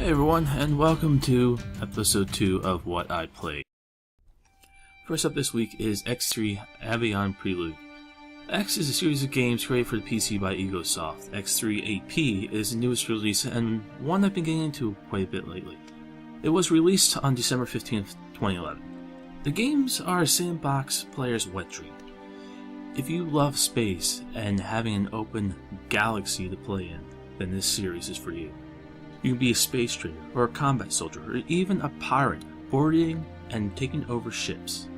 Hey everyone, and welcome to episode 2 of What I Played. First up this week is X3 Albion Prelude. X is a series of games created for the PC by Egosoft. X3 is the newest release and one I've been getting into quite a bit lately. It was released on December 15th, 2011. The games are a sandbox player's wet dream. If you love space and having an open galaxy to play in, then this series is for you. You can be a space trader, or a combat soldier, or even a pirate, boarding and taking over ships.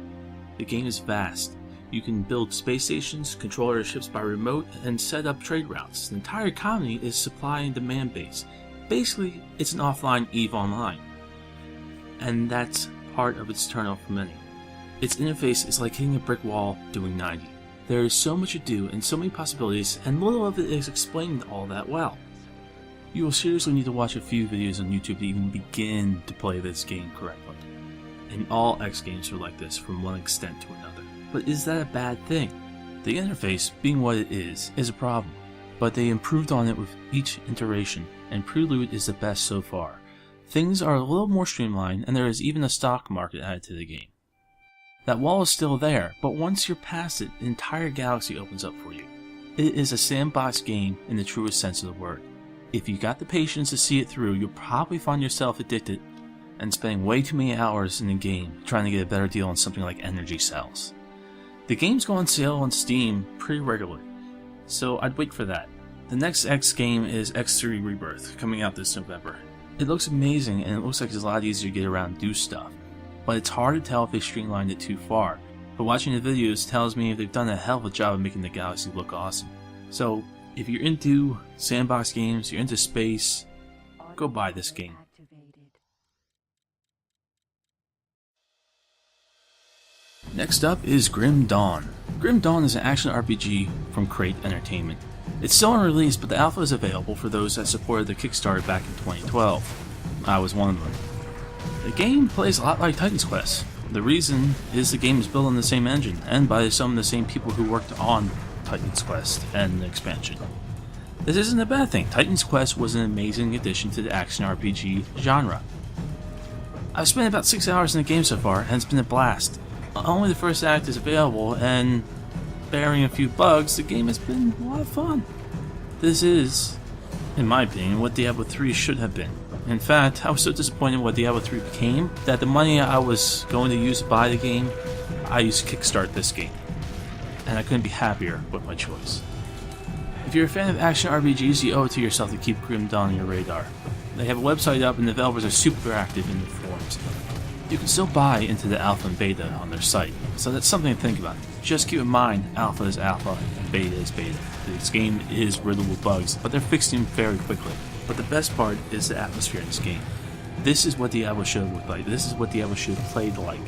The game is vast. You can build space stations, control your ships by remote, and set up trade routes. The entire economy is supply and demand based. Basically, it's an offline EVE Online. And that's part of its turnoff for many. Its interface is like hitting a brick wall doing 90. There is so much to do and so many possibilities, and little of it is explained all that well. You will seriously need to watch a few videos on YouTube to even begin to play this game correctly. And all X games are like this from one extent to another. But is that a bad thing? The interface, being what it is a problem. But they improved on it with each iteration, and Prelude is the best so far. Things are a little more streamlined, and there is even a stock market added to the game. That wall is still there, but once you're past it, the entire galaxy opens up for you. It is a sandbox game in the truest sense of the word. If you got the patience to see it through, you'll probably find yourself addicted and spending way too many hours in the game trying to get a better deal on something like energy cells. The games go on sale on Steam pretty regularly, so I'd wait for that. The next X game is X3 Rebirth, coming out this November. It looks amazing and it looks like it's a lot easier to get around and do stuff, but it's hard to tell if they streamlined it too far. But watching the videos tells me they've done a hell of a job of making the galaxy look awesome. So, if you're into sandbox games, you're into space, go buy this game. Next up is Grim Dawn. Grim Dawn is an action RPG from Crate Entertainment. It's still on release, but the alpha is available for those that supported the Kickstarter back in 2012. I was one of them. The game plays a lot like Titan's Quest. The reason is the game is built on the same engine, and by some of the same people who worked on Titan's Quest and the expansion. This isn't a bad thing. Titan's Quest was an amazing addition to the action RPG genre. I've spent about 6 hours in the game so far, and it's been a blast. Only the first act is available, and bearing a few bugs, the game has been a lot of fun. This is, in my opinion, what Diablo 3 should have been. In fact, I was so disappointed in what Diablo 3 became, that the money I was going to use to buy the game, I used to kickstart this game. And I couldn't be happier with my choice. If you're a fan of action RPGs, you owe it to yourself to keep Grim Dawn on your radar. They have a website up and the developers are super active in the forums. You can still buy into the alpha and beta on their site, so that's something to think about. Just keep in mind, alpha is alpha and beta is beta. This game is riddled with bugs, but they're fixing them very quickly. But the best part is the atmosphere in this game. This is what Diablo should look like. This is what Diablo should have played like.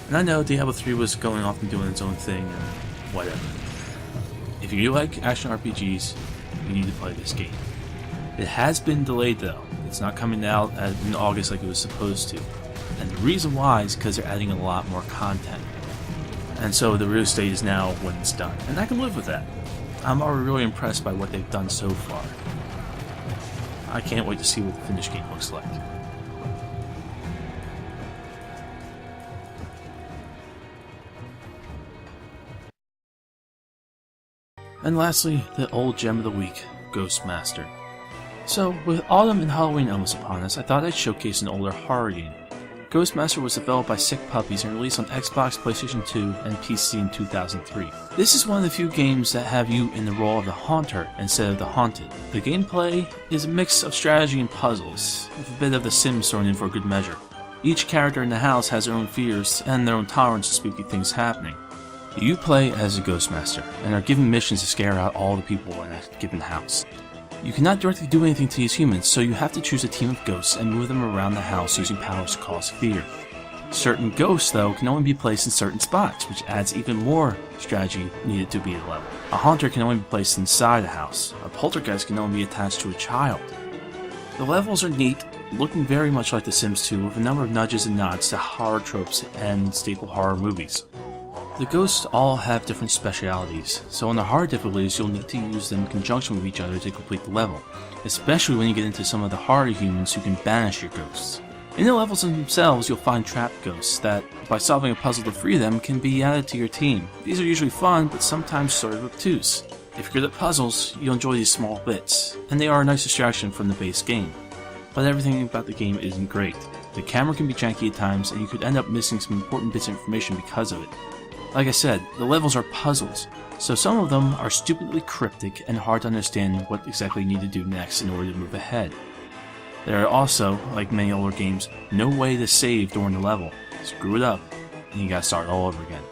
And I know Diablo 3 was going off and doing its own thing and whatever. If you like action RPGs, you need to play this game. It has been delayed though. It's not coming out in August like it was supposed to. And the reason why is because they're adding a lot more content. And so the release date is now when it's done. And I can live with that. I'm already really impressed by what they've done so far. I can't wait to see what the finished game looks like. And lastly, the old gem of the week, Ghostmaster. So, with autumn and Halloween almost upon us, I thought I'd showcase an older horror game. Ghostmaster was developed by Sick Puppies and released on Xbox, PlayStation 2, and PC in 2003. This is one of the few games that have you in the role of the haunter instead of the haunted. The gameplay is a mix of strategy and puzzles, with a bit of The Sims thrown in for good measure. Each character in the house has their own fears and their own tolerance to spooky things happening. You play as a Ghostmaster, and are given missions to scare out all the people in a given house. You cannot directly do anything to these humans, so you have to choose a team of ghosts and move them around the house using powers to cause fear. Certain ghosts, though, can only be placed in certain spots, which adds even more strategy needed to beat a level. A haunter can only be placed inside a house. A poltergeist can only be attached to a child. The levels are neat, looking very much like The Sims 2, with a number of nudges and nods to horror tropes and staple horror movies. The ghosts all have different specialities, so on the hard difficulties you'll need to use them in conjunction with each other to complete the level, especially when you get into some of the harder humans who can banish your ghosts. In the levels themselves you'll find trapped ghosts that, by solving a puzzle to free them, can be added to your team. These are usually fun, but sometimes sort of obtuse. If you're good at puzzles, you'll enjoy these small bits, and they are a nice distraction from the base game. But everything about the game isn't great. The camera can be janky at times, and you could end up missing some important bits of information because of it. Like I said, the levels are puzzles, so some of them are stupidly cryptic and hard to understand what exactly you need to do next in order to move ahead. There are also, like many older games, no way to save during the level. Screw it up, and you gotta start all over again.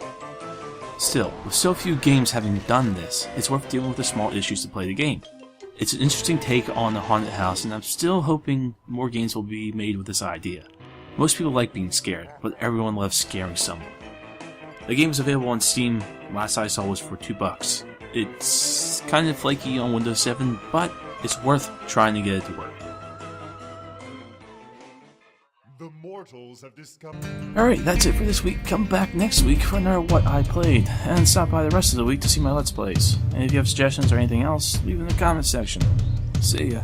Still, with so few games having done this, it's worth dealing with the small issues to play the game. It's an interesting take on the haunted house, and I'm still hoping more games will be made with this idea. Most people like being scared, but everyone loves scaring someone. The game is available on Steam. Last I saw was for $2. It's kind of flaky on Windows 7, but it's worth trying to get it to work. The mortals have discovered. Alright, that's it for this week. Come back next week for another What I Played, and stop by the rest of the week to see my Let's Plays. And if you have suggestions or anything else, leave in the comment section. See ya.